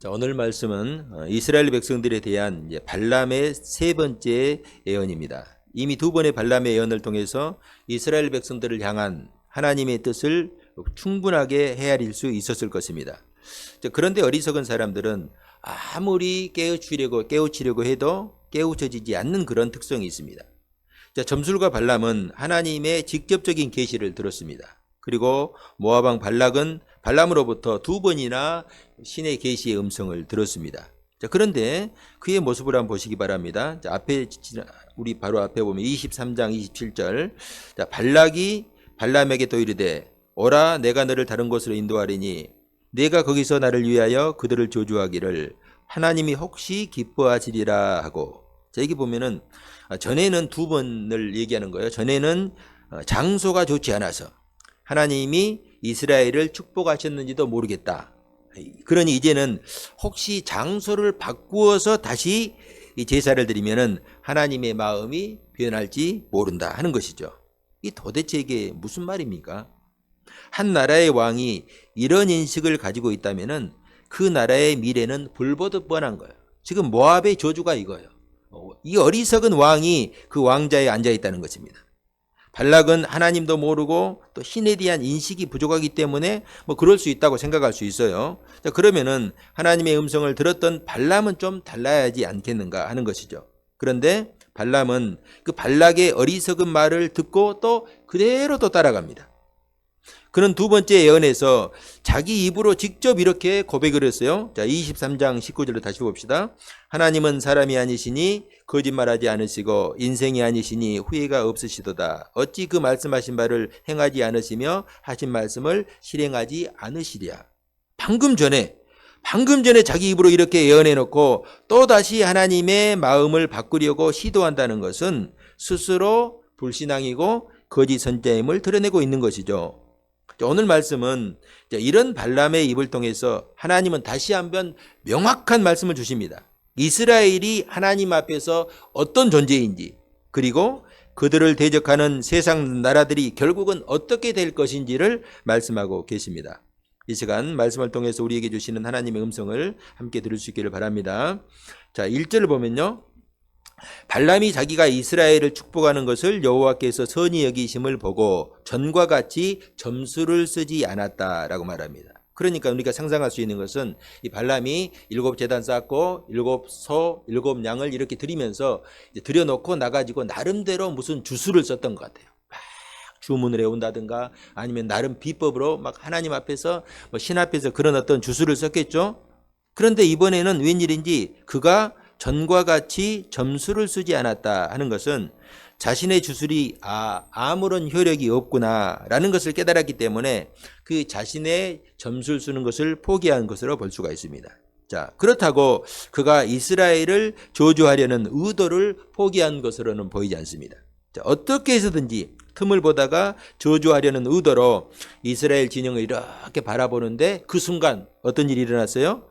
자, 오늘 말씀은 이스라엘 백성들에 대한 이제 발람의 세 번째 예언입니다. 이미 두 번의 발람의 예언을 통해서 이스라엘 백성들을 향한 하나님의 뜻을 충분하게 헤아릴 수 있었을 것입니다. 자, 그런데 어리석은 사람들은 아무리 깨우치려고 해도 깨우쳐지지 않는 그런 특성이 있습니다. 자, 점술과 발람은 하나님의 직접적인 계시를 들었습니다. 그리고 모압 왕 발락은 발람으로부터 두 번이나 신의 계시의 음성을 들었습니다. 자, 그런데 그의 모습을 한번 보시기 바랍니다. 자, 우리 바로 앞에 보면 23장 27절. 자, 발락이 발람에게 또 이르되 오라 내가 너를 다른 곳으로 인도하리니 내가 거기서 나를 위하여 그들을 저주하기를 하나님이 혹시 기뻐하시리라 하고. 자, 여기 보면은 전에는 두 번을 얘기하는 거예요. 전에는 장소가 좋지 않아서 하나님이 이스라엘을 축복하셨는지도 모르겠다. 그러니 이제는 혹시 장소를 바꾸어서 다시 이 제사를 드리면은 하나님의 마음이 변할지 모른다 하는 것이죠. 이 도대체 이게 무슨 말입니까? 한 나라의 왕이 이런 인식을 가지고 있다면은 그 나라의 미래는 불보듯 뻔한 거예요. 지금 모압의 저주가 이거예요. 이 어리석은 왕이 그 왕자에 앉아 있다는 것입니다. 발락은 하나님도 모르고 또 신에 대한 인식이 부족하기 때문에 뭐 그럴 수 있다고 생각할 수 있어요. 자, 그러면은 하나님의 음성을 들었던 발람은 좀 달라야지 않겠는가 하는 것이죠. 그런데 발람은 그 발락의 어리석은 말을 듣고 또 그대로 또 따라갑니다. 그는 두 번째 예언에서 자기 입으로 직접 이렇게 고백을 했어요. 자, 23장 19절로 다시 봅시다. 하나님은 사람이 아니시니 거짓말하지 않으시고 인생이 아니시니 후회가 없으시도다. 어찌 그 말씀하신 바를 행하지 않으시며 하신 말씀을 실행하지 않으시랴. 방금 전에 자기 입으로 이렇게 예언해 놓고 또다시 하나님의 마음을 바꾸려고 시도한다는 것은 스스로 불신앙이고 거짓 선자임을 드러내고 있는 것이죠. 오늘 말씀은 이런 발람의 입을 통해서 하나님은 다시 한번 명확한 말씀을 주십니다. 이스라엘이 하나님 앞에서 어떤 존재인지, 그리고 그들을 대적하는 세상 나라들이 결국은 어떻게 될 것인지를 말씀하고 계십니다. 이 시간 말씀을 통해서 우리에게 주시는 하나님의 음성을 함께 들을 수 있기를 바랍니다. 자, 1절을 보면요. 발람이 자기가 이스라엘을 축복하는 것을 여호와께서 선히 여기심을 보고 전과 같이 점수를 쓰지 않았다라고 말합니다. 그러니까 우리가 상상할 수 있는 것은 이 발람이 7제단 쌓고 7소, 7양을 이렇게 드리면서 드려놓고 나가지고 나름대로 무슨 주술을 썼던 것 같아요. 막 주문을 해온다든가 아니면 나름 비법으로 막 하나님 앞에서 신 앞에서 그런 어떤 주술을 썼겠죠. 그런데 이번에는 웬일인지 그가 전과 같이 점수를 쓰지 않았다 하는 것은 자신의 주술이 아무런 효력이 없구나라는 것을 깨달았기 때문에 그 자신의 점수를 쓰는 것을 포기한 것으로 볼 수가 있습니다. 자, 그렇다고 그가 이스라엘을 저주하려는 의도를 포기한 것으로는 보이지 않습니다. 자, 어떻게 해서든지 틈을 보다가 저주하려는 의도로 이스라엘 진영을 이렇게 바라보는데 그 순간 어떤 일이 일어났어요?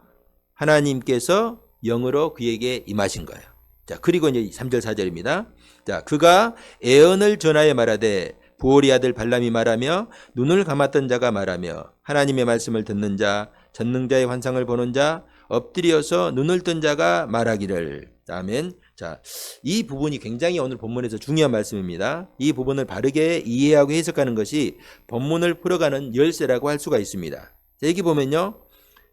하나님께서 영으로 그에게 임하신 거예요. 자, 그리고 이제 3절 4절입니다. 자, 그가 애언을 전하여 말하되 부올의 아들 발람이 말하며 눈을 감았던 자가 말하며 하나님의 말씀을 듣는 자 전능자의 환상을 보는 자 엎드려서 눈을 뜬 자가 말하기를. 아멘. 자, 이 부분이 굉장히 오늘 본문에서 중요한 말씀입니다. 이 부분을 바르게 이해하고 해석하는 것이 본문을 풀어가는 열쇠라고 할 수가 있습니다. 자, 여기 보면요.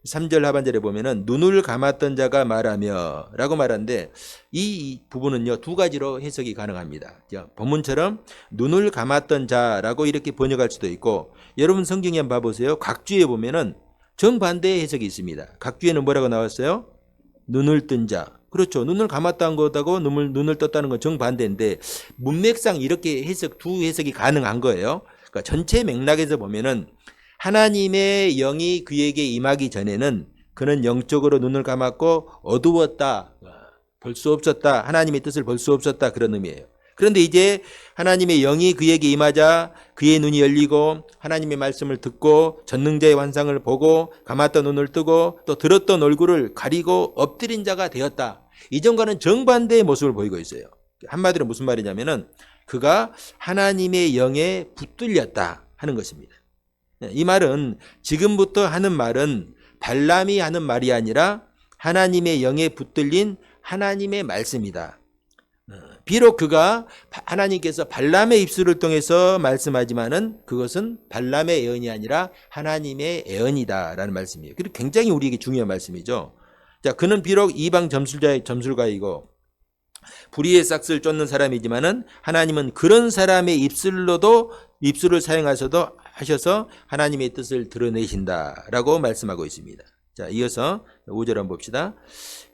3절 하반절에 보면은 눈을 감았던 자가 말하며 라고 말하는데 이 부분은요 두 가지로 해석이 가능합니다. 본문처럼 눈을 감았던 자라고 이렇게 번역할 수도 있고 여러분 성경에 한번 봐보세요. 각주에 보면은 정반대의 해석이 있습니다. 각주에는 뭐라고 나왔어요? 눈을 뜬 자. 그렇죠. 눈을 감았다는 것하고 눈을 떴다는 건 정반대인데 문맥상 이렇게 두 해석이 가능한 거예요. 그러니까 전체 맥락에서 보면은 하나님의 영이 그에게 임하기 전에는 그는 영적으로 눈을 감았고 어두웠다. 볼 수 없었다. 하나님의 뜻을 볼 수 없었다. 그런 의미예요. 그런데 이제 하나님의 영이 그에게 임하자 그의 눈이 열리고 하나님의 말씀을 듣고 전능자의 환상을 보고 감았던 눈을 뜨고 또 들었던 얼굴을 가리고 엎드린 자가 되었다. 이전과는 정반대의 모습을 보이고 있어요. 한마디로 무슨 말이냐면은 그가 하나님의 영에 붙들렸다 하는 것입니다. 이 말은 지금부터 하는 말은 발람이 하는 말이 아니라 하나님의 영에 붙들린 하나님의 말씀이다. 비록 그가 하나님께서 발람의 입술을 통해서 말씀하지만은 그것은 발람의 예언이 아니라 하나님의 예언이다라는 말씀이에요. 그리고 굉장히 우리에게 중요한 말씀이죠. 자, 그는 비록 이방 점술가이고 불의의 싹을 쫓는 사람이지만은 하나님은 그런 사람의 입술을 사용하셔서 하나님의 뜻을 드러내신다라고 말씀하고 있습니다. 자, 이어서 5절 한번 봅시다.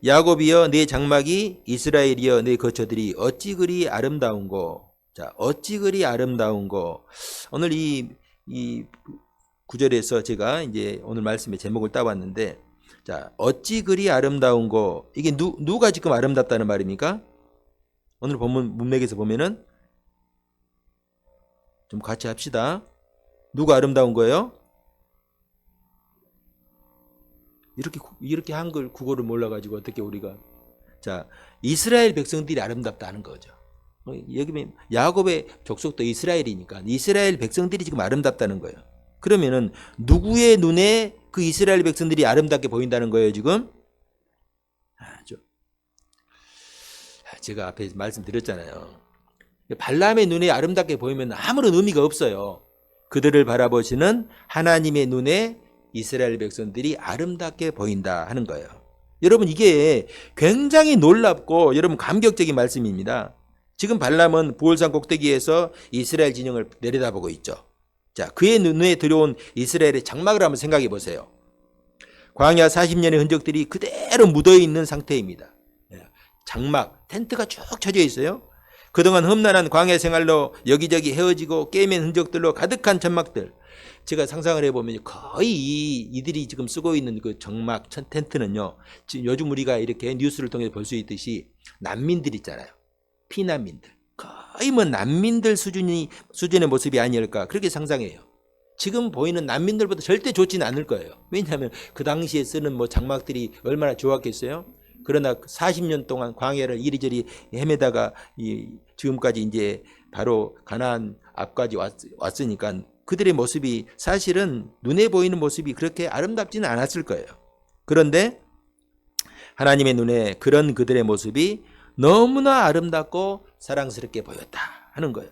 야곱이여 내 장막이, 이스라엘이여 내 거처들이 어찌 그리 아름다운고. 자, 어찌 그리 아름다운고. 오늘 이 구절에서 제가 이제 오늘 말씀의 제목을 따왔는데, 자, 어찌 그리 아름다운고. 이게 누가 지금 아름답다는 말입니까? 오늘 본문 문맥에서 보면은 좀 같이 합시다. 누가 아름다운 거예요? 이렇게 한글 국어를 몰라가지고 어떻게 우리가. 자, 이스라엘 백성들이 아름답다는 거죠. 여기 야곱의 족속도 이스라엘이니까 이스라엘 백성들이 지금 아름답다는 거예요. 그러면은 누구의 눈에 그 이스라엘 백성들이 아름답게 보인다는 거예요 지금? 제가 앞에 말씀드렸잖아요. 발람의 눈에 아름답게 보이면 아무런 의미가 없어요. 그들을 바라보시는 하나님의 눈에 이스라엘 백성들이 아름답게 보인다 하는 거예요. 여러분, 이게 굉장히 놀랍고 여러분 감격적인 말씀입니다. 지금 발람은 부올산 꼭대기에서 이스라엘 진영을 내려다보고 있죠. 자, 그의 눈에 들어온 이스라엘의 장막을 한번 생각해 보세요. 광야 40년의 흔적들이 그대로 묻어 있는 상태입니다. 장막, 텐트가 쭉 쳐져 있어요. 그동안 험난한 광야 생활로 여기저기 헤어지고 깨맨 흔적들로 가득한 천막들. 제가 상상을 해보면 거의 이들이 지금 쓰고 있는 그 정막 텐트는요, 지금 요즘 우리가 이렇게 뉴스를 통해 볼 수 있듯이 난민들 있잖아요. 피난민들. 거의 뭐 난민들 수준의 모습이 아닐까 그렇게 상상해요. 지금 보이는 난민들보다 절대 좋지는 않을 거예요. 왜냐하면 그 당시에 쓰는 뭐 장막들이 얼마나 좋았겠어요. 그러나 40년 동안 광야를 이리저리 헤매다가 지금까지 이제 바로 가나안 앞까지 왔으니까 그들의 모습이 사실은 눈에 보이는 모습이 그렇게 아름답지는 않았을 거예요. 그런데 하나님의 눈에 그런 그들의 모습이 너무나 아름답고 사랑스럽게 보였다 하는 거예요.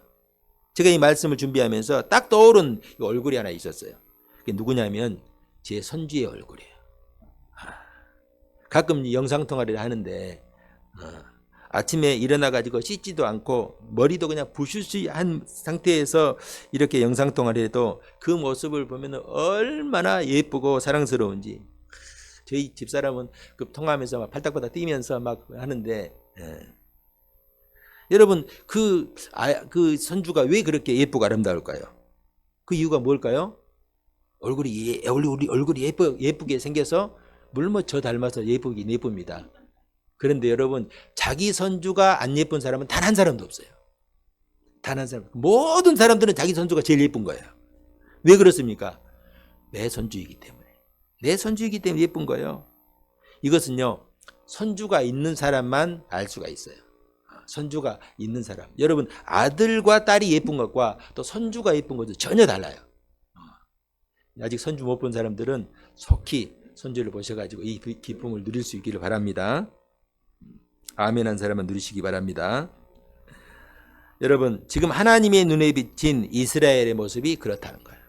제가 이 말씀을 준비하면서 딱 떠오른 얼굴이 하나 있었어요. 그게 누구냐면 제 선주의 얼굴이에요. 가끔 영상통화를 하는데 아침에 일어나가지고 씻지도 않고 머리도 그냥 부시시한 상태에서 이렇게 영상통화를 해도 그 모습을 보면 얼마나 예쁘고 사랑스러운지. 저희 집사람은 그 통화하면서 막 팔딱팔딱 뛰면서 막 하는데, 여러분 그 선주가 왜 그렇게 예쁘고 아름다울까요? 그 이유가 뭘까요? 얼굴이 예쁘게 생겨서 물론 저 닮아서 예쁘긴 예쁩니다. 그런데 여러분, 자기 선주가 안 예쁜 사람은 단 한 사람도 없어요. 단 한 사람. 모든 사람들은 자기 선주가 제일 예쁜 거예요. 왜 그렇습니까? 내 선주이기 때문에. 내 선주이기 때문에 예쁜 거예요. 이것은요, 선주가 있는 사람만 알 수가 있어요. 선주가 있는 사람. 여러분, 아들과 딸이 예쁜 것과 또 선주가 예쁜 것은 전혀 달라요. 아직 선주 못 본 사람들은 속히 선주를 보셔가지고 이 기쁨을 누릴 수 있기를 바랍니다. 아멘 한 사람은 누리시기 바랍니다. 여러분, 지금 하나님의 눈에 비친 이스라엘의 모습이 그렇다는 거예요.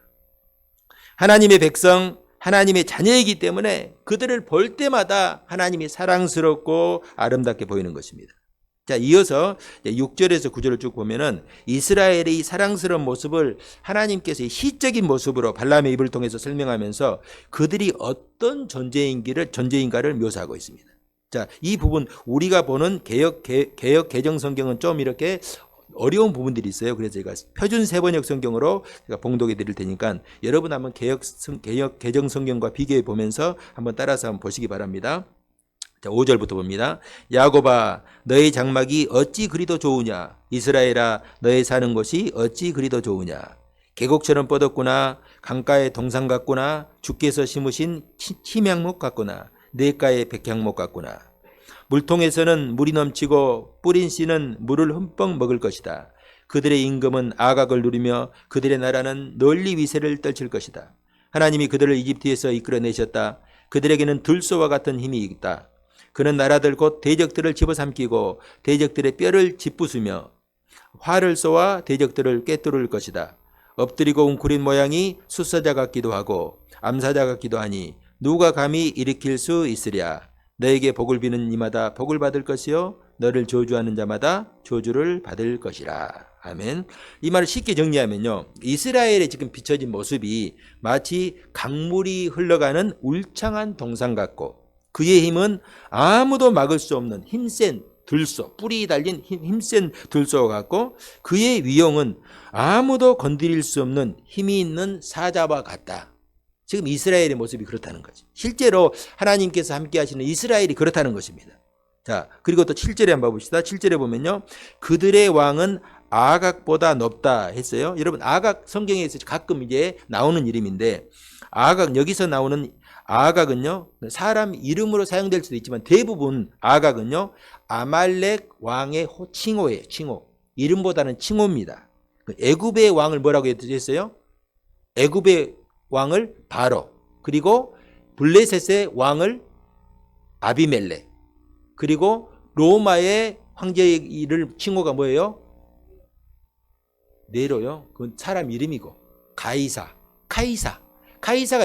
하나님의 백성, 하나님의 자녀이기 때문에 그들을 볼 때마다 하나님이 사랑스럽고 아름답게 보이는 것입니다. 자, 이어서 6절에서 9절을 쭉 보면은 이스라엘의 사랑스러운 모습을 하나님께서 시적인 모습으로 발람의 입을 통해서 설명하면서 그들이 어떤 존재인가를 묘사하고 있습니다. 자, 이 부분 우리가 보는 개역 개정 성경은 좀 이렇게 어려운 부분들이 있어요. 그래서 제가 표준 세번역 성경으로 제가 봉독해 드릴 테니까 여러분 한번 개역 개정 성경과 비교해 보면서 한번 따라서 한번 보시기 바랍니다. 자, 5절부터 봅니다. 야곱아, 너의 장막이 어찌 그리도 좋으냐. 이스라엘아, 너의 사는 곳이 어찌 그리도 좋으냐. 계곡처럼 뻗었구나. 강가의 동상 같구나. 주께서 심으신 침향목 같구나. 냇가의 백향목 같구나. 물통에서는 물이 넘치고 뿌린 씨는 물을 흠뻑 먹을 것이다. 그들의 임금은 아각을 누리며 그들의 나라는 널리 위세를 떨칠 것이다. 하나님이 그들을 이집트에서 이끌어내셨다. 그들에게는 들소와 같은 힘이 있다. 그는 나라들 곧 대적들을 집어삼키고 대적들의 뼈를 짓부수며 활을 쏘아 대적들을 꿰뚫을 것이다. 엎드리고 웅크린 모양이 숫사자 같기도 하고 암사자 같기도 하니 누가 감히 일으킬 수 있으랴. 너에게 복을 비는 이마다 복을 받을 것이요 너를 저주하는 자마다 저주를 받을 것이라. 아멘. 이 말을 쉽게 정리하면요, 이스라엘에 지금 비춰진 모습이 마치 강물이 흘러가는 울창한 동상 같고 그의 힘은 아무도 막을 수 없는 힘센 들소, 뿌리 달린 힘센 들소와 같고 그의 위용은 아무도 건드릴 수 없는 힘이 있는 사자와 같다. 지금 이스라엘의 모습이 그렇다는 거지. 실제로 하나님께서 함께 하시는 이스라엘이 그렇다는 것입니다. 자, 그리고 또 7절에 한번 봅시다. 7절에 보면요, 그들의 왕은 아각보다 높다 했어요. 여러분, 아각 성경에서 가끔 이제 나오는 이름인데, 아각, 여기서 나오는 아각은요, 사람 이름으로 사용될 수도 있지만 대부분 아각은요, 아말렉 왕의 칭호예요. 칭호. 이름보다는 칭호입니다. 애굽의 왕을 뭐라고 했어요? 애굽의 왕을 바로, 그리고 블레셋의 왕을 아비멜렉, 그리고 로마의 황제의 이름 칭호가 뭐예요? 네로요. 그건 사람 이름이고, 카이사가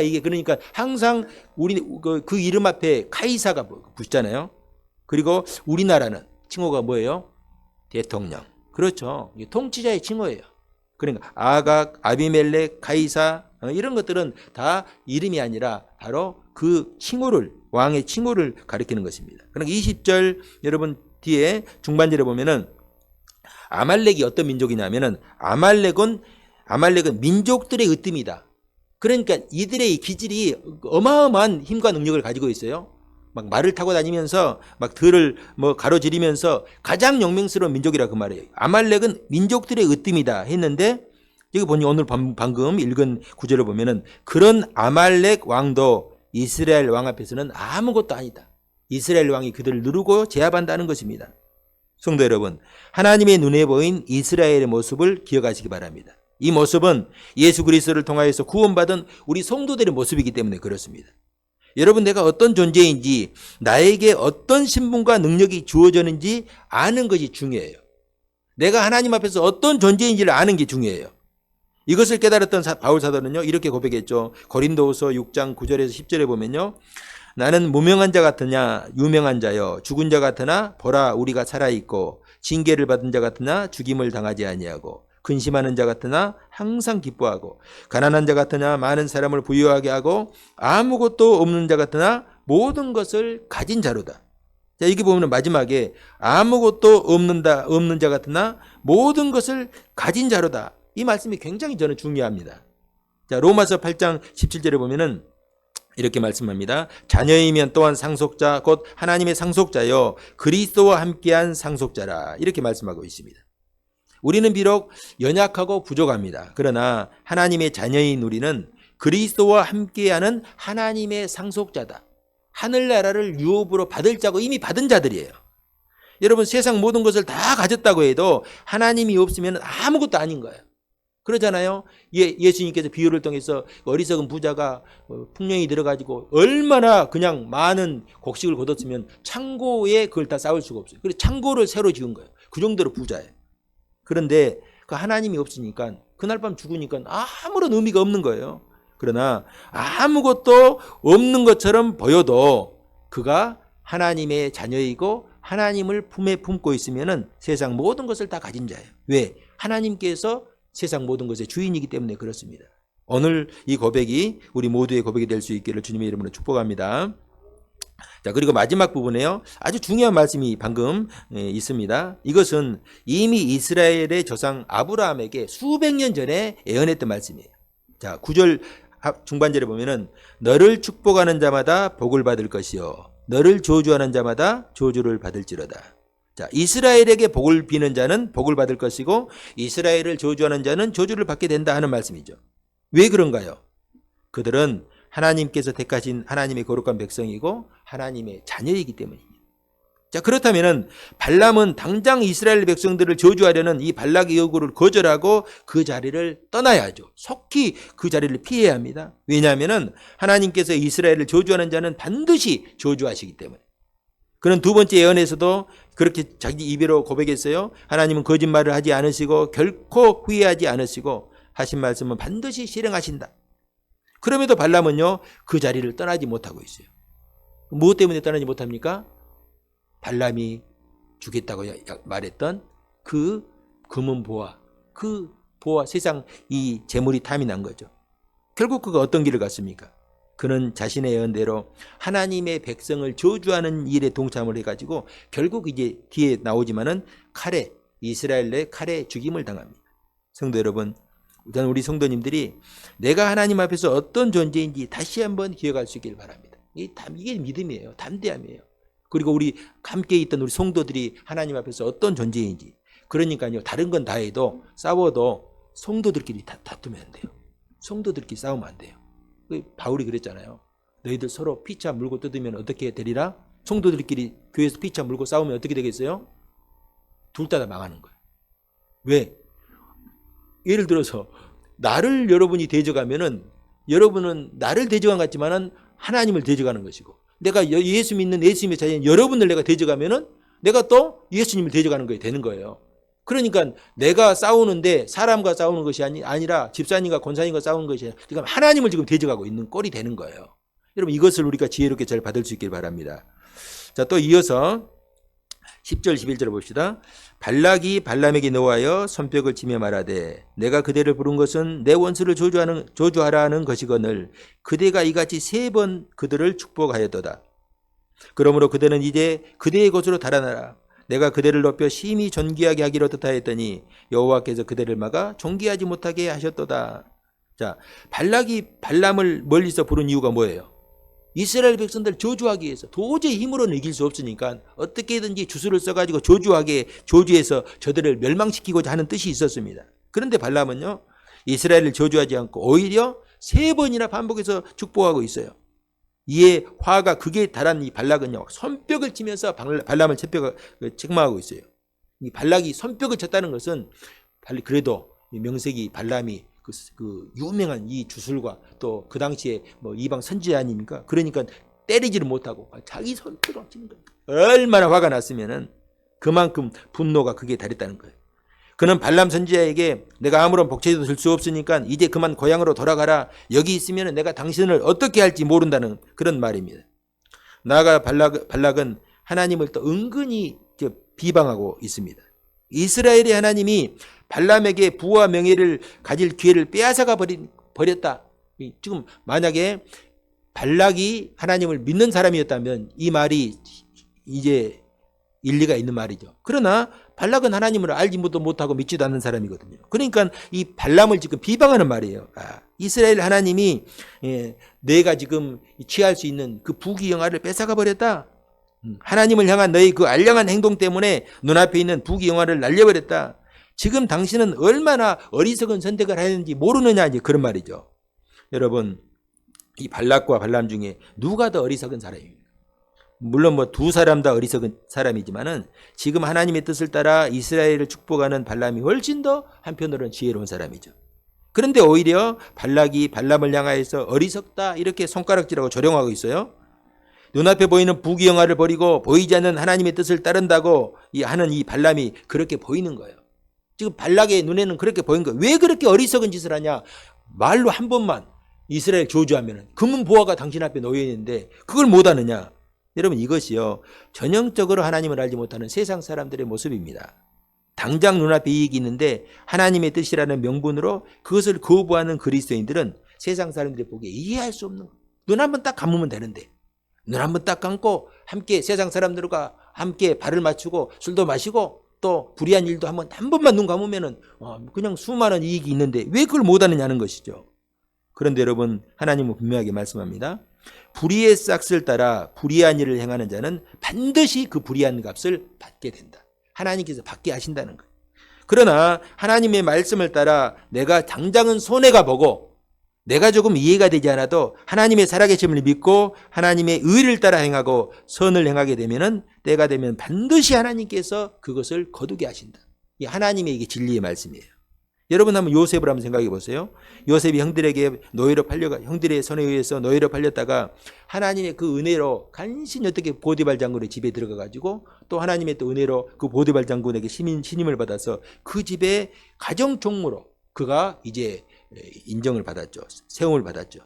이게 그러니까 항상 우리 그 이름 앞에 카이사가 붙잖아요. 그리고 우리나라는 칭호가 뭐예요? 대통령. 그렇죠. 이게 통치자의 칭호예요. 그러니까 아각, 아비멜렉, 카이사 이런 것들은 다 이름이 아니라 바로 그 칭호를, 왕의 칭호를 가리키는 것입니다. 그러니까 20절 여러분 뒤에 중반절에 보면은 아말렉이 어떤 민족이냐면은 아말렉은 민족들의 으뜸이다. 그러니까 이들의 기질이 어마어마한 힘과 능력을 가지고 있어요. 막 말을 타고 다니면서 막 들을 가로지르면서 가장 영맹스러운 민족이라 그 말이에요. 아말렉은 민족들의 으뜸이다 했는데 여기 보니 오늘 방금 읽은 구절을 보면은 그런 아말렉 왕도 이스라엘 왕 앞에서는 아무것도 아니다. 이스라엘 왕이 그들을 누르고 제압한다는 것입니다. 성도 여러분, 하나님의 눈에 보인 이스라엘의 모습을 기억하시기 바랍니다. 이 모습은 예수 그리스도를 통하여서 구원받은 우리 성도들의 모습이기 때문에 그렇습니다. 여러분, 내가 어떤 존재인지, 나에게 어떤 신분과 능력이 주어졌는지 아는 것이 중요해요. 내가 하나님 앞에서 어떤 존재인지를 아는 게 중요해요. 이것을 깨달았던 바울 사도는요, 이렇게 고백했죠. 고린도후서 6장 9절에서 10절에 보면요, 나는 무명한 자 같으냐 유명한 자여, 죽은 자 같으나 보라 우리가 살아있고, 징계를 받은 자 같으나 죽임을 당하지 아니하고, 근심하는 자 같으나 항상 기뻐하고, 가난한 자 같으나 많은 사람을 부유하게 하고, 아무것도 없는 자 같으나 모든 것을 가진 자로다. 자, 여기 보면 마지막에 아무것도 없는 자 같으나 모든 것을 가진 자로다. 이 말씀이 굉장히 저는 중요합니다. 자, 로마서 8장 17절에 보면은 이렇게 말씀합니다. 자녀이면 또한 상속자 곧 하나님의 상속자여 그리스도와 함께한 상속자라. 이렇게 말씀하고 있습니다. 우리는 비록 연약하고 부족합니다. 그러나 하나님의 자녀인 우리는 그리스도와 함께하는 하나님의 상속자다. 하늘나라를 유업으로 받을 자고 이미 받은 자들이에요. 여러분, 세상 모든 것을 다 가졌다고 해도 하나님이 없으면 아무것도 아닌 거예요. 그러잖아요. 예수님께서 비유를 통해서 어리석은 부자가 풍년이 들어가지고 얼마나 그냥 많은 곡식을 거뒀으면 창고에 그걸 다 쌓을 수가 없어요. 그래서 창고를 새로 지은 거예요. 그 정도로 부자예요. 그런데 그 하나님이 없으니까 그날 밤 죽으니까 아무런 의미가 없는 거예요. 그러나 아무것도 없는 것처럼 보여도 그가 하나님의 자녀이고 하나님을 품에 품고 있으면은 세상 모든 것을 다 가진 자예요. 왜? 하나님께서 세상 모든 것의 주인이기 때문에 그렇습니다. 오늘 이 고백이 우리 모두의 고백이 될 수 있기를 주님의 이름으로 축복합니다. 자, 그리고 마지막 부분에요, 아주 중요한 말씀이 방금 있습니다. 이것은 이미 이스라엘의 조상 아브라함에게 수백 년 전에 예언했던 말씀이에요. 자, 9절 중반절에 보면은 너를 축복하는 자마다 복을 받을 것이요 너를 저주하는 자마다 저주를 받을지로다. 자, 이스라엘에게 복을 비는 자는 복을 받을 것이고 이스라엘을 저주하는 자는 저주를 받게 된다 하는 말씀이죠. 왜 그런가요? 그들은 하나님께서 택하신 하나님의 거룩한 백성이고 하나님의 자녀이기 때문입니다. 자, 그렇다면은 발람은 당장 이스라엘 백성들을 저주하려는 이 발락의 요구를 거절하고 그 자리를 떠나야죠. 속히 그 자리를 피해야 합니다. 왜냐하면은 하나님께서 이스라엘을 저주하는 자는 반드시 저주하시기 때문에. 그는 두 번째 예언에서도 그렇게 자기 입으로 고백했어요. 하나님은 거짓말을 하지 않으시고 결코 후회하지 않으시고 하신 말씀은 반드시 실행하신다. 그럼에도 발람은요, 그 자리를 떠나지 못하고 있어요. 무엇 때문에 떠나지 못합니까? 발람이 주겠다고 말했던 그 금은 보화, 그 보화, 세상 이 재물이 탐이 난 거죠. 결국 그가 어떤 길을 갔습니까? 그는 자신의 예언대로 하나님의 백성을 저주하는 일에 동참을 해가지고 결국 이제 뒤에 나오지만은 칼에, 이스라엘 내 칼에 죽임을 당합니다. 성도 여러분, 우선 우리 성도님들이 내가 하나님 앞에서 어떤 존재인지 다시 한번 기억할 수 있길 바랍니다. 이게 믿음이에요. 담대함이에요. 그리고 우리 함께 있던 우리 성도들이 하나님 앞에서 어떤 존재인지. 그러니까요, 다른 건 다 해도 싸워도 성도들끼리 다투면 안 돼요. 성도들끼리 싸우면 안 돼요. 바울이 그랬잖아요. 너희들 서로 피차 물고 뜯으면 어떻게 되리라? 성도들끼리 교회에서 피차 물고 싸우면 어떻게 되겠어요? 둘 다 망하는 거예요. 왜? 예를 들어서 나를 여러분이 대적하면은 여러분은 나를 대적한 것 같지만은 하나님을 대적하는 것이고, 내가 예수 믿는 예수님의 자녀인 여러분을 내가 대적하면은 내가 또 예수님을 대적하는 거에 되는 거예요. 그러니까 내가 싸우는데 사람과 싸우는 것이 아니라 집사님과 권사님과 싸우는 것이 아니라 그러니까 하나님을 지금 대적하고 있는 꼴이 되는 거예요. 여러분, 이것을 우리가 지혜롭게 잘 받을 수 있길 바랍니다. 자, 또 이어서 10절 11절 봅시다. 발락이 발람에게 노하여 손뼉을 치며 말하되 내가 그대를 부른 것은 내 원수를 조주하라 하는 것이거늘 그대가 이같이 3번 그들을 축복하였도다. 그러므로 그대는 이제 그대의 곳으로 달아나라. 내가 그대를 높여 심히 존귀하게 하기로 뜻하였더니 여호와께서 그대를 막아 존귀하지 못하게 하셨도다. 자, 발락이 발람을 멀리서 부른 이유가 뭐예요? 이스라엘 백성들 저주하기 위해서. 도저히 힘으로는 이길 수 없으니까 어떻게든지 주술을 써가지고 저주해서 저들을 멸망시키고자 하는 뜻이 있었습니다. 그런데 발람은요, 이스라엘을 저주하지 않고 오히려 3번이나 반복해서 축복하고 있어요. 이에 화가 극에 달한 이 발락은요, 손뼉을 치면서 발람을 책망하고 있어요. 이 발락이 손뼉을 쳤다는 것은 그래도 명색이 발람이 그 유명한 이 주술과 또 그 당시에 뭐 이방 선지자 아닙니까? 그러니까 때리지를 못하고 자기 손으로 치는 거예요. 얼마나 화가 났으면은 그만큼 분노가 극에 달했다는 거예요. 그는 발람 선지자에게 내가 아무런 복채도 줄 수 없으니까 이제 그만 고향으로 돌아가라. 여기 있으면 내가 당신을 어떻게 할지 모른다는 그런 말입니다. 나아가 발락은 하나님을 또 은근히 비방하고 있습니다. 이스라엘의 하나님이 발람에게 부와 명예를 가질 기회를 빼앗아가 버렸다. 지금 만약에 발락이 하나님을 믿는 사람이었다면 이 말이 이제 일리가 있는 말이죠. 그러나 발락은 하나님을 알지 못하고 믿지도 않는 사람이거든요. 그러니까 이 발람을 지금 비방하는 말이에요. 이스라엘 하나님이 내가 지금 취할 수 있는 그 부귀 영화를 뺏어가 버렸다. 하나님을 향한 너희 그 알량한 행동 때문에 눈앞에 있는 부귀 영화를 날려버렸다. 지금 당신은 얼마나 어리석은 선택을 하는지 모르느냐, 이제 그런 말이죠. 여러분, 이 발락과 발람 중에 누가 더 어리석은 사람입니까? 물론 뭐 두 사람 다 어리석은 사람이지만은 지금 하나님의 뜻을 따라 이스라엘을 축복하는 발람이 훨씬 더 한편으로는 지혜로운 사람이죠. 그런데 오히려 발락이 발람을 향하여서 어리석다 이렇게 손가락질하고 조롱하고 있어요. 눈앞에 보이는 부귀영화를 버리고 보이지 않는 하나님의 뜻을 따른다고 하는 이 발람이 그렇게 보이는 거예요. 지금 발락의 눈에는 그렇게 보인 거예요. 왜 그렇게 어리석은 짓을 하냐? 말로 한 번만 이스라엘 저주하면 금은 보화가 당신 앞에 놓여 있는데 그걸 못 아느냐? 여러분, 이것이요, 전형적으로 하나님을 알지 못하는 세상 사람들의 모습입니다. 당장 눈앞에 이익이 있는데 하나님의 뜻이라는 명분으로 그것을 거부하는 그리스도인들은 세상 사람들이 보기에 이해할 수 없는, 눈 한번 딱 감으면 되는데 눈 한번 딱 감고 함께 세상 사람들과 함께 발을 맞추고 술도 마시고 또 불의한 일도 한 번만 눈 감으면은 그냥 수많은 이익이 있는데 왜 그걸 못하느냐는 것이죠. 그런데 여러분, 하나님은 분명하게 말씀합니다. 불의의 싹을 따라 불의한 일을 행하는 자는 반드시 그 불의한 값을 받게 된다. 하나님께서 받게 하신다는 거예요. 그러나 하나님의 말씀을 따라 내가 당장은 손해가 보고 내가 조금 이해가 되지 않아도 하나님의 살아계심을 믿고 하나님의 의를 따라 행하고 선을 행하게 되면은 때가 되면 반드시 하나님께서 그것을 거두게 하신다. 이 하나님의 이게 진리의 말씀이에요. 여러분 한번 요셉을 한번 생각해 보세요. 요셉이 형들에게 노예로 형들의 손에 의해서 노예로 팔렸다가 하나님의 그 은혜로 간신히 어떻게 보디발 장군의 집에 들어가 가지고 또 하나님의 또 은혜로 그 보디발 장군에게 신임을 받아서 그 집의 가정 총무로 그가 이제 인정을 받았죠. 세움을 받았죠.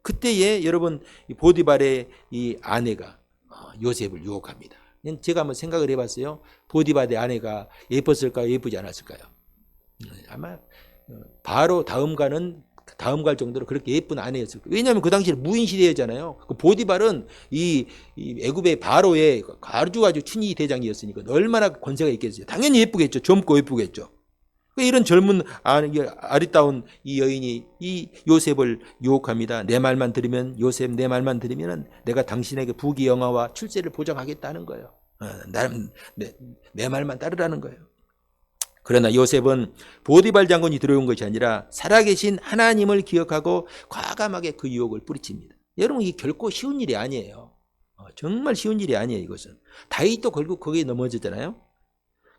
그때에 여러분 보디발의 이 아내가 요셉을 유혹합니다. 제가 한번 생각을 해봤어요. 보디발의 아내가 예뻤을까요? 예쁘지 않았을까요? 아마 바로 다음 갈 정도로 그렇게 예쁜 아내였을 거예요. 왜냐하면 그 당시에 무인 시대였잖아요. 그 보디발은 이 애굽의 바로의 아주 친위 대장이었으니까 얼마나 권세가 있겠어요. 당연히 예쁘겠죠. 젊고 예쁘겠죠. 이런 젊은 아리따운 이 여인이 이 요셉을 유혹합니다. 내 말만 들으면 요셉 내 말만 들으면 내가 당신에게 부귀영화와 출세를 보장하겠다는 거예요. 내 말만 따르라는 거예요. 그러나 요셉은 보디발 장군이 들어온 것이 아니라 살아계신 하나님을 기억하고 과감하게 그 유혹을 뿌리칩니다. 여러분 이게 결코 쉬운 일이 아니에요. 정말 쉬운 일이 아니에요. 이것은 다윗도 결국 거기에 넘어졌잖아요.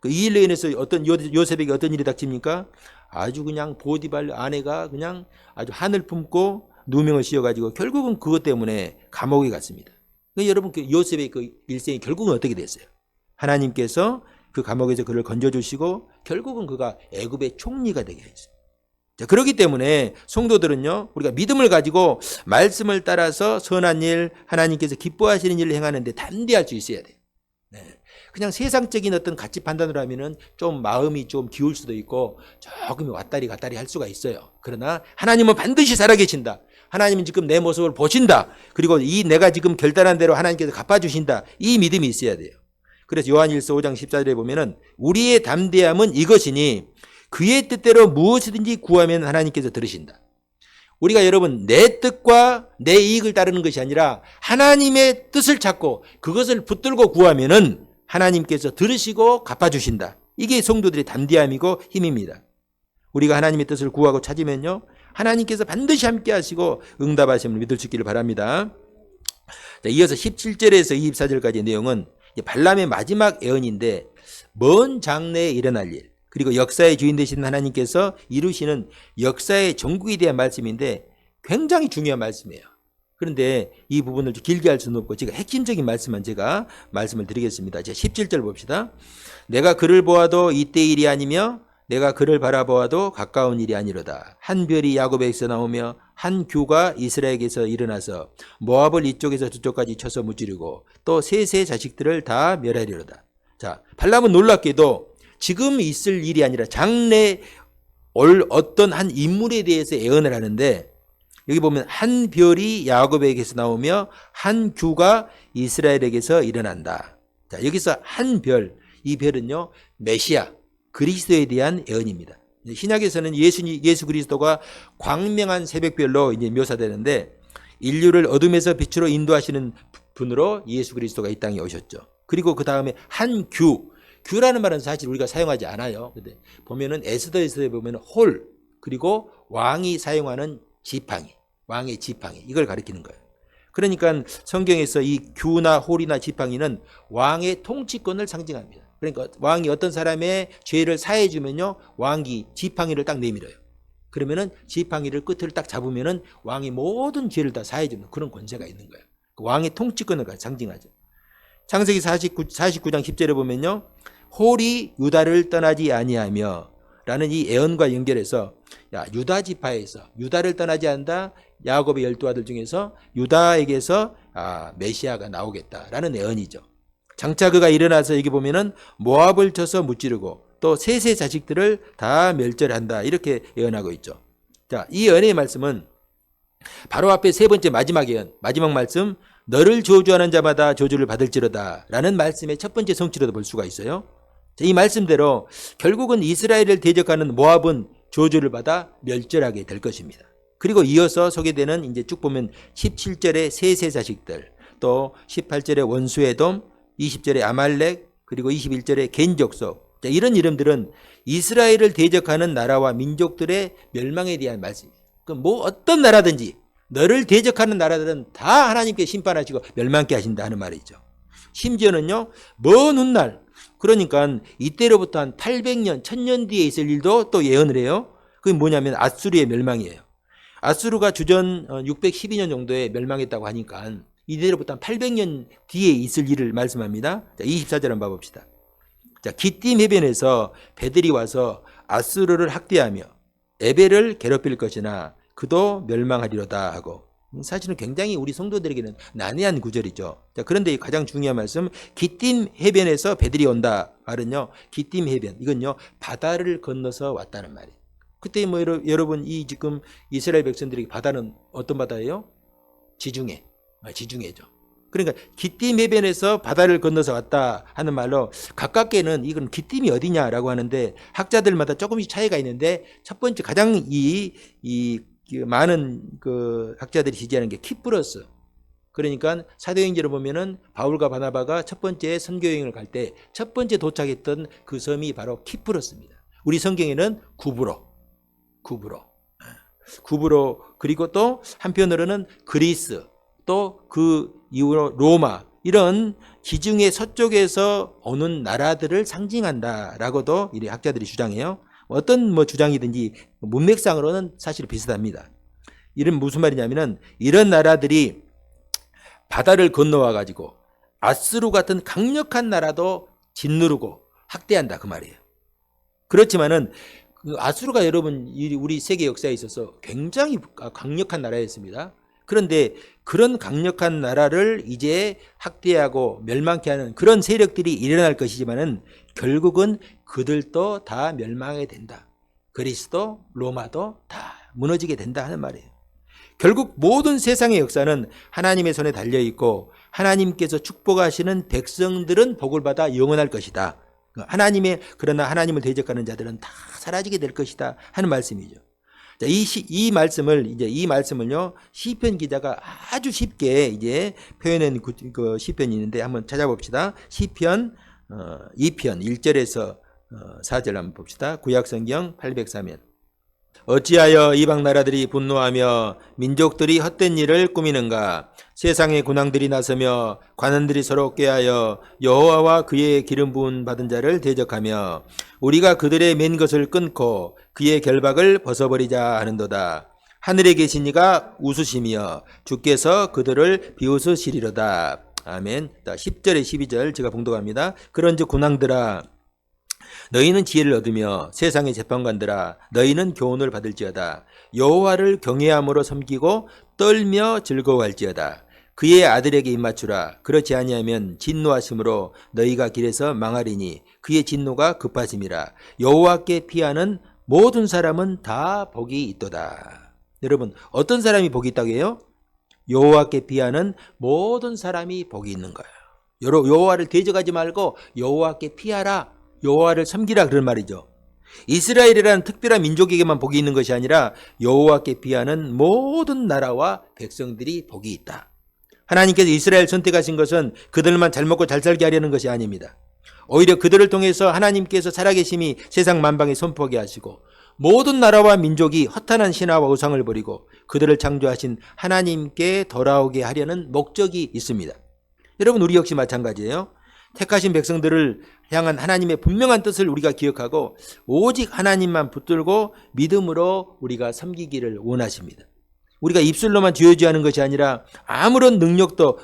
이 일로 인해서 어떤 요셉에게 어떤 일이 닥칩니까? 아주 그냥 보디발 아내가 그냥 아주 한을 품고 누명을 씌워가지고 결국은 그것 때문에 감옥에 갔습니다. 여러분 그 요셉의 그 일생이 결국은 어떻게 됐어요? 하나님께서 그 감옥에서 그를 건져주시고 결국은 그가 애굽의 총리가 되게 했어요. 자, 그렇기 때문에 성도들은요, 우리가 믿음을 가지고 말씀을 따라서 선한 일, 하나님께서 기뻐하시는 일을 행하는데 담대할 수 있어야 돼요. 네. 그냥 세상적인 어떤 가치 판단으로 하면은 좀 마음이 좀 기울 수도 있고 조금 왔다리 갔다리 할 수가 있어요. 그러나 하나님은 반드시 살아계신다. 하나님은 지금 내 모습을 보신다. 그리고 이 내가 지금 결단한 대로 하나님께서 갚아주신다. 이 믿음이 있어야 돼요. 그래서 요한일서 5장 14절에 보면은 우리의 담대함은 이것이니 그의 뜻대로 무엇이든지 구하면 하나님께서 들으신다. 우리가 여러분 내 뜻과 내 이익을 따르는 것이 아니라 하나님의 뜻을 찾고 그것을 붙들고 구하면은 하나님께서 들으시고 갚아주신다. 이게 성도들의 담대함이고 힘입니다. 우리가 하나님의 뜻을 구하고 찾으면요 하나님께서 반드시 함께 하시고 응답하심을 믿을 수 있기를 바랍니다. 자, 이어서 17절에서 24절까지의 내용은 발람의 마지막 예언인데 먼 장래에 일어날 일 그리고 역사의 주인 되신 하나님께서 이루시는 역사의 종국에 대한 말씀인데 굉장히 중요한 말씀이에요. 그런데 이 부분을 좀 길게 할 수는 없고 제가 핵심적인 말씀만 제가 말씀을 드리겠습니다. 자, 17절 봅시다. 내가 그를 보아도 이때 일이 아니며 내가 그를 바라보아도 가까운 일이 아니로다. 한 별이 야곱에게서 나오며 한 규가 이스라엘에게서 일어나서 모압을 이쪽에서 저쪽까지 쳐서 무찌르고 또 셋의 자식들을 다 멸하리로다. 자, 발람은 놀랍게도 지금 있을 일이 아니라 장래 올 어떤 한 인물에 대해서 예언을 하는데 여기 보면 한 별이 야곱에게서 나오며 한 규가 이스라엘에게서 일어난다. 자, 여기서 한 별, 이 별은요 메시아 그리스도에 대한 예언입니다. 신약에서는 예수 그리스도가 광명한 새벽별로 이제 묘사되는데 인류를 어둠에서 빛으로 인도하시는 분으로 예수 그리스도가 이 땅에 오셨죠. 그리고 그 다음에 한 규라는 말은 사실 우리가 사용하지 않아요. 근데 보면은 에스더에서 보면은 홀 그리고 왕이 사용하는 지팡이, 왕의 지팡이 이걸 가리키는 거예요. 그러니까 성경에서 이 규나 홀이나 지팡이는 왕의 통치권을 상징합니다. 그러니까 왕이 어떤 사람의 죄를 사해 주면요 왕이 지팡이를 딱 내밀어요. 그러면은 지팡이를 끝을 딱 잡으면은 왕이 모든 죄를 다 사해 주는 그런 권세가 있는 거예요. 그 왕의 통치권을 상징하죠. 창세기 49장 10절에 보면요 홀이 유다를 떠나지 아니하며 라는 이 예언과 연결해서 야 유다 지파에서 유다를 떠나지 않다 야곱의 12아들 중에서 유다에게서 메시아가 나오겠다라는 예언이죠. 장차 그가 일어나서 여기 보면은 모압을 쳐서 무찌르고 또 셋의 자식들을 다 멸절한다 이렇게 예언하고 있죠. 자, 이 예언의 말씀은 바로 앞에 세 번째 마지막 예언, 마지막 말씀 너를 저주하는 자마다 저주를 받을지로다 라는 말씀의 첫 번째 성취로도 볼 수가 있어요. 자, 이 말씀대로 결국은 이스라엘을 대적하는 모압은 저주를 받아 멸절하게 될 것입니다. 그리고 이어서 소개되는 이제 쭉 보면 17절의 셋의 자식들 또 18절의 원수의 돔 20절에 아말렉 그리고 21절에 겐족속 이런 이름들은 이스라엘을 대적하는 나라와 민족들의 멸망에 대한 말씀입니다. 그 뭐 어떤 나라든지 너를 대적하는 나라들은 다 하나님께 심판하시고 멸망케 하신다 하는 말이죠. 심지어는요, 먼 훗날, 그러니까 이때로부터 한 800년, 1000년 뒤에 있을 일도 또 예언을 해요. 그게 뭐냐면 아수르의 멸망이에요. 아수르가 주전 612년 정도에 멸망했다고 하니까 이때로부터 한 800년 뒤에 있을 일을 말씀합니다. 자, 24절 한번 봐봅시다. 자, 기띔 해변에서 배들이 와서 아수르를 학대하며 에벨을 괴롭힐 것이나 그도 멸망하리로다 하고, 사실은 굉장히 우리 성도들에게는 난해한 구절이죠. 자, 그런데 가장 중요한 말씀, 기띔 해변에서 배들이 온다 말은요, 기띔 해변, 이건요 바다를 건너서 왔다는 말이에요. 그때 뭐 여러분 이 지금 이스라엘 백성들에게 바다는 어떤 바다예요? 지중해, 지중해죠. 그러니까 기띔 해변에서 바다를 건너서 왔다 하는 말로, 가깝게는 이건 기띔이 어디냐라고 하는데 학자들마다 조금씩 차이가 있는데, 첫 번째 가장 많은 그 학자들이 지지하는 게 키프로스. 그러니까 사도행전을 보면은 바울과 바나바가 첫 번째 선교 여행을 갈 때 첫 번째 도착했던 그 섬이 바로 키프로스입니다. 우리 성경에는 구브로, 그리고 또 한편으로는 그리스, 또 그 이후로 로마, 이런 지중해 서쪽에서 오는 나라들을 상징한다라고도 이 학자들이 주장해요. 어떤 뭐 주장이든지 문맥상으로는 사실 비슷합니다. 이런 무슨 말이냐면은, 이런 나라들이 바다를 건너와 가지고 아수르 같은 강력한 나라도 짓누르고 학대한다 그 말이에요. 그렇지만은 그 아수르가 여러분 우리 세계 역사에 있어서 굉장히 강력한 나라였습니다. 그런데 그런 강력한 나라를 이제 학대하고 멸망케 하는 그런 세력들이 일어날 것이지만은 결국은 그들도 다 멸망하게 된다. 그리스도, 로마도 다 무너지게 된다 하는 말이에요. 결국 모든 세상의 역사는 하나님의 손에 달려있고, 하나님께서 축복하시는 백성들은 복을 받아 영원할 것이다. 그러나 하나님을 대적하는 자들은 다 사라지게 될 것이다 하는 말씀이죠. 자, 이 말씀을요, 시편 기자가 아주 쉽게 이제 표현한 그 시편이 있는데 한번 찾아봅시다. 시편 2편 1절에서 4절 한번 봅시다. 구약성경 803면. 어찌하여 이방 나라들이 분노하며 민족들이 헛된 일을 꾸미는가? 세상의 군왕들이 나서며 관원들이 서로 꾀하여 여호와와 그의 기름 부은 받은 자를 대적하며 우리가 그들의 맨 것을 끊고 그의 결박을 벗어버리자 하는도다. 하늘에 계신 이가 웃으시며 주께서 그들을 비웃으시리로다. 아멘. 10절에 12절 제가 봉독합니다. 그런즉 군왕들아, 너희는 지혜를 얻으며 세상의 재판관들아, 너희는 교훈을 받을지어다. 여호와를 경외함으로 섬기고 떨며 즐거워할지어다. 그의 아들에게 입맞추라. 그렇지 아니하면 진노하심으로 너희가 길에서 망하리니 그의 진노가 급하심이라. 여호와께 피하는 모든 사람은 다 복이 있도다. 여러분, 어떤 사람이 복이 있다고 해요? 여호와께 피하는 모든 사람이 복이 있는 거예요. 여호와를 대적하지 말고 여호와께 피하라, 여호와를 섬기라, 그런 말이죠. 이스라엘이라는 특별한 민족에게만 복이 있는 것이 아니라 여호와께 피하는 모든 나라와 백성들이 복이 있다. 하나님께서 이스라엘 선택하신 것은 그들만 잘 먹고 잘 살게 하려는 것이 아닙니다. 오히려 그들을 통해서 하나님께서 살아계심이 세상 만방에 선포하게 하시고, 모든 나라와 민족이 허탄한 신화와 우상을 버리고 그들을 창조하신 하나님께 돌아오게 하려는 목적이 있습니다. 여러분, 우리 역시 마찬가지예요. 택하신 백성들을 향한 하나님의 분명한 뜻을 우리가 기억하고 오직 하나님만 붙들고 믿음으로 우리가 섬기기를 원하십니다. 우리가 입술로만 뒤어지하는 것이 아니라 아무런 능력도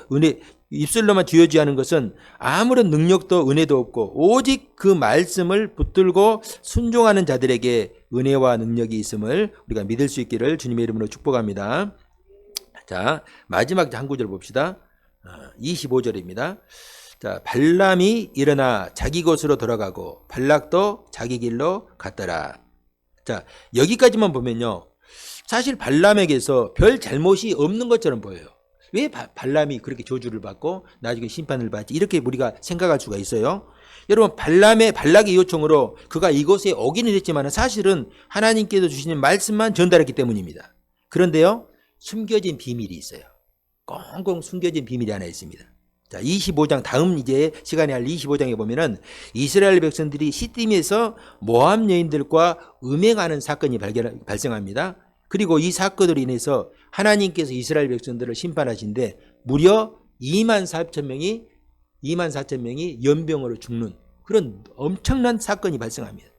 입술로만 뒤어지하는 것은 아무런 능력도 은혜도 없고, 오직 그 말씀을 붙들고 순종하는 자들에게 은혜와 능력이 있음을 우리가 믿을 수 있기를 주님의 이름으로 축복합니다. 자, 마지막 한 구절 봅시다. 25절입니다. 자, 발람이 일어나 자기 곳으로 돌아가고 발락도 자기 길로 갔더라. 자, 여기까지만 보면요, 사실 발람에게서 별 잘못이 없는 것처럼 보여요. 왜 발람이 그렇게 저주를 받고 나중에 심판을 받지, 이렇게 우리가 생각할 수가 있어요. 여러분, 발락의 요청으로 그가 이곳에 오기는 했지만 사실은 하나님께서 주시는 말씀만 전달했기 때문입니다. 그런데요, 숨겨진 비밀이 있어요. 꽁꽁 숨겨진 비밀이 하나 있습니다. 자, 25장, 다음 이제 시간에 할 25장에 보면은 이스라엘 백성들이 시딤에서 모압 여인들과 음행하는 사건이 발생합니다. 그리고 이 사건으로 인해서 하나님께서 이스라엘 백성들을 심판하신데 무려 2만 4천 명이 연병으로 죽는 그런 엄청난 사건이 발생합니다.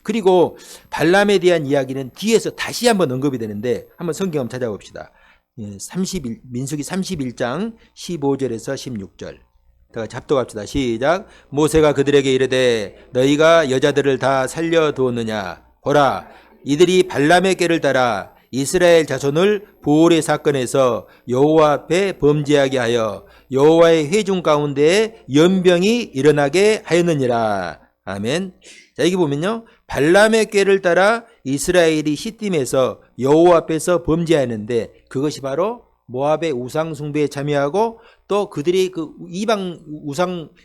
그리고 발람에 대한 이야기는 뒤에서 다시 한번 언급이 되는데 한번 성경 한번 찾아봅시다. 민수기 31장 15절에서 16절. 다 같이 합독합시다. 시작. 모세가 그들에게 이르되 너희가 여자들을 다 살려두었느냐. 보라, 이들이 발람의 꾀를 따라 이스라엘 자손을 보올의 사건에서 여호와 앞에 범죄하게 하여 여호와의 회중 가운데에 연병이 일어나게 하였느니라. 아멘. 자, 여기 보면요, 발람의 꾀를 따라 이스라엘이 시딤에서 여호와 앞에서 범죄하였는데 그것이 바로 모압의 우상 숭배에 참여하고 또 그들이 그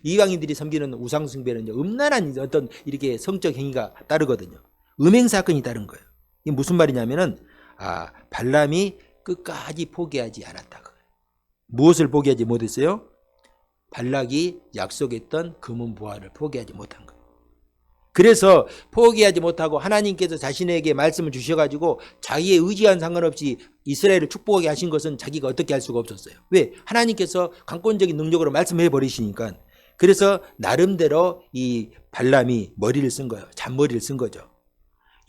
이방인들이 섬기는 우상 숭배는 음란한 어떤 이렇게 성적 행위가 따르거든요. 음행 사건이 따른 거예요. 이게 무슨 말이냐면은 발람이 끝까지 포기하지 않았다. 무엇을 포기하지 못했어요? 발락이 약속했던 금은 보화를 포기하지 못한 거예요. 그래서 포기하지 못하고 하나님께서 자신에게 말씀을 주셔가지고 자기의 의지와는 상관없이 이스라엘을 축복하게 하신 것은 자기가 어떻게 할 수가 없었어요. 왜? 하나님께서 강권적인 능력으로 말씀해 버리시니까. 그래서 나름대로 이 발람이 머리를 쓴 거예요. 잔머리를 쓴 거죠.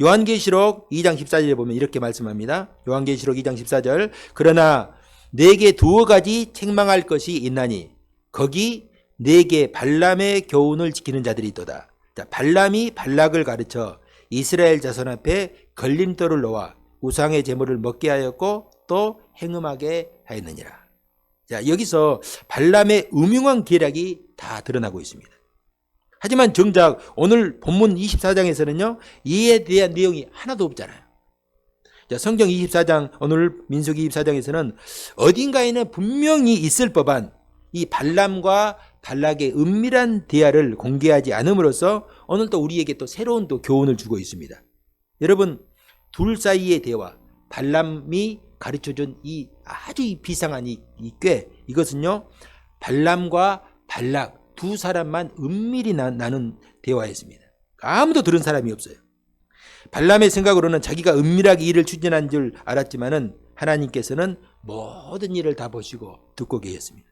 요한계시록 2장 14절에 보면 이렇게 말씀합니다. 요한계시록 2장 14절. 그러나 내게 두어 가지 책망할 것이 있나니 거기 내게 발람의 교훈을 지키는 자들이 있도다. 자, 발람이 발락을 가르쳐 이스라엘 자손 앞에 걸림돌을 놓아 우상의 제물을 먹게 하였고 또 행음하게 하였느니라. 자, 여기서 발람의 음흉한 계략이 다 드러나고 있습니다. 하지만 정작 오늘 본문 24장에서는요, 이에 대한 내용이 하나도 없잖아요. 자, 성경 24장, 오늘 민수기 24장에서는 어딘가에는 분명히 있을 법한 이 발람과 발락의 은밀한 대화를 공개하지 않음으로써 오늘 또 우리에게 또 새로운 또 교훈을 주고 있습니다. 여러분, 둘 사이의 대화, 발람이 가르쳐준 이 아주 비상한 이 꾀, 이것은요, 발람과 발락 두 사람만 은밀히 나눈 대화였습니다. 아무도 들은 사람이 없어요. 발람의 생각으로는 자기가 은밀하게 일을 추진한 줄 알았지만은 하나님께서는 모든 일을 다 보시고 듣고 계셨습니다.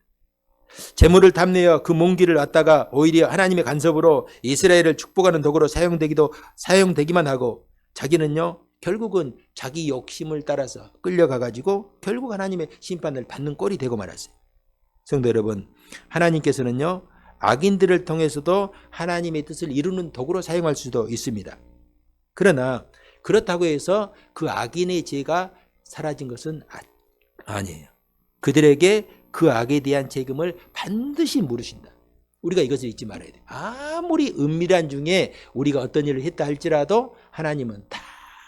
재물을 탐내어 그 몽기를 얻다가 오히려 하나님의 간섭으로 이스라엘을 축복하는 도구로 사용되기만 하고 자기는요, 결국은 자기 욕심을 따라서 끌려가가지고 결국 하나님의 심판을 받는 꼴이 되고 말았어요. 성도 여러분, 하나님께서는요, 악인들을 통해서도 하나님의 뜻을 이루는 도구로 사용할 수도 있습니다. 그러나 그렇다고 해서 그 악인의 죄가 사라진 것은 아니에요. 그들에게 그 악에 대한 책임을 반드시 물으신다. 우리가 이것을 잊지 말아야 돼요. 아무리 은밀한 중에 우리가 어떤 일을 했다 할지라도 하나님은 다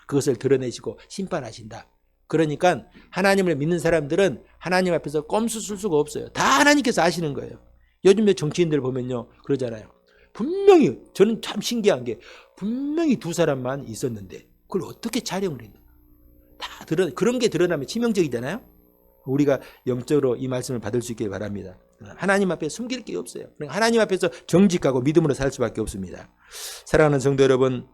그것을 드러내시고 심판하신다. 그러니까 하나님을 믿는 사람들은 하나님 앞에서 꼼수 쓸 수가 없어요. 다 하나님께서 아시는 거예요. 요즘 정치인들 보면요, 그러잖아요. 분명히, 저는 참 신기한 게 분명히 두 사람만 있었는데 그걸 어떻게 촬영을 했나. 다 그런 게 드러나면 치명적이잖아요. 우리가 영적으로 이 말씀을 받을 수 있길 바랍니다. 하나님 앞에 숨길 게 없어요. 하나님 앞에서 정직하고 믿음으로 살 수밖에 없습니다. 사랑하는 성도 여러분,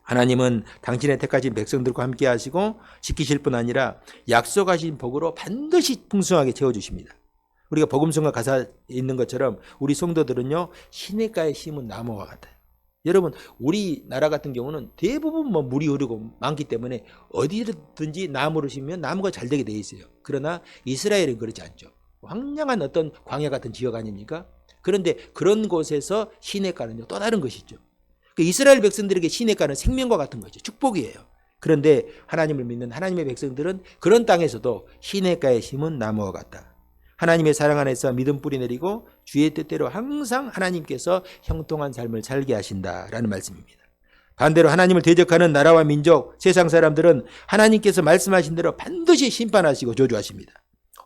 하나님은 당신의 택하신 백성들과 함께 하시고 지키실 뿐 아니라 약속하신 복으로 반드시 풍성하게 채워주십니다. 우리가 복음성과 가사에 있는 것처럼 우리 성도들은요, 시냇가에 심은 나무와 같아요. 여러분, 우리나라 같은 경우는 대부분 물이 흐르고 많기 때문에 어디든지 나무를 심으면 나무가 잘 되게 돼 있어요. 그러나 이스라엘은 그렇지 않죠. 황량한 어떤 광야 같은 지역 아닙니까? 그런데 그런 곳에서 시냇가는요, 또 다른 것이죠. 이스라엘 백성들에게 시냇가는 생명과 같은 거죠. 축복이에요. 그런데 하나님을 믿는 하나님의 백성들은 그런 땅에서도 시냇가에 심은 나무와 같다. 하나님의 사랑 안에서 믿음 뿌리 내리고 주의 뜻대로 항상 하나님께서 형통한 삶을 살게 하신다라는 말씀입니다. 반대로 하나님을 대적하는 나라와 민족, 세상 사람들은 하나님께서 말씀하신 대로 반드시 심판하시고 저주하십니다.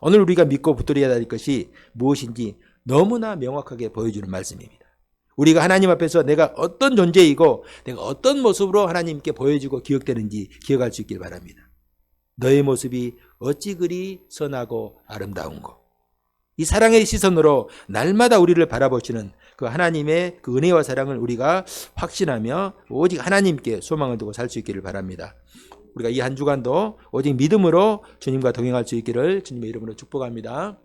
오늘 우리가 믿고 붙들어야 할 것이 무엇인지 너무나 명확하게 보여주는 말씀입니다. 우리가 하나님 앞에서 내가 어떤 존재이고 내가 어떤 모습으로 하나님께 보여지고 기억되는지 기억할 수 있길 바랍니다. 너의 모습이 어찌 그리 선하고 아름다운고. 이 사랑의 시선으로 날마다 우리를 바라보시는 그 하나님의 그 은혜와 사랑을 우리가 확신하며 오직 하나님께 소망을 두고 살 수 있기를 바랍니다. 우리가 이 한 주간도 오직 믿음으로 주님과 동행할 수 있기를 주님의 이름으로 축복합니다.